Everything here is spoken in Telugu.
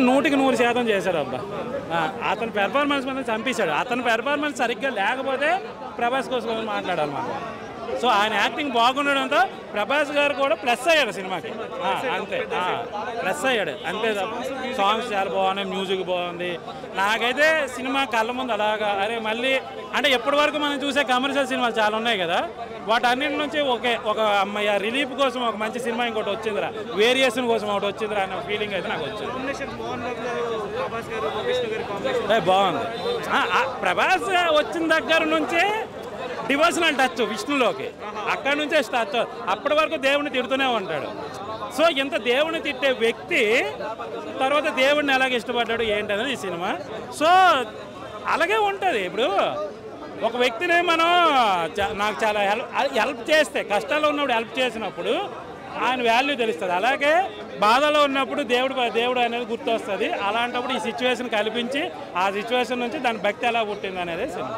100% చేశాడు అబ్బా. అతని పెర్ఫార్మెన్స్ మీద చంపేశాడు. అతని పెర్ఫార్మెన్స్ సరిగ్గా లేకపోతే ప్రభాస్ కోసం మాట్లాడాలన్నమాట. సో ఆయన యాక్టింగ్ బాగుండడంతో ప్రభాస్ గారు కూడా ప్లస్ అయ్యాడు సినిమాకి. అంతే, ప్లస్ అయ్యాడు అంతే. సాంగ్స్ చాలా బాగున్నాయి, మ్యూజిక్ బాగుంది. నాకైతే సినిమా కళ్ళ ముందు అలాగా అరే మళ్ళీ అంటే ఎప్పటి వరకు మనం చూసే కమర్షియల్ సినిమాలు చాలా ఉన్నాయి కదా, వాటన్నిటి నుంచి ఒక అమ్మయ్య రిలీఫ్ కోసం ఒక మంచి సినిమా ఇంకోటి వచ్చిందిరా, వేరియేషన్ కోసం ఒకటి వచ్చిందిరా అన్న ఫీలింగ్ అయితే నాకు వచ్చింది. బాగుంది. ప్రభాస్ వచ్చిన దగ్గర నుంచే డివోషనల్ టచ్ విష్ణులోకి, అక్కడి నుంచే స్టార్ట్. అప్పటి వరకు దేవుడిని తిడుతూనే ఉంటాడు. సో ఇంత దేవుడిని తిట్టే వ్యక్తి తర్వాత దేవుడిని ఎలాగ ఇష్టపడ్డాడు ఏంటనేది ఈ సినిమా. సో అలాగే ఉంటుంది. ఇప్పుడు ఒక వ్యక్తిని మనం నాకు చాలా హెల్ప్ చేస్తే, కష్టాల్లో ఉన్నప్పుడు హెల్ప్ చేసినప్పుడు ఆయన వాల్యూ తెలుస్తుంది. అలాగే బాధలో ఉన్నప్పుడు దేవుడు అనేది గుర్తొస్తుంది. అలాంటప్పుడు ఈ సిచ్యువేషన్ కల్పించి ఆ సిచ్యువేషన్ నుంచి దాని భక్తి ఎలా పుట్టింది అనేది సినిమా.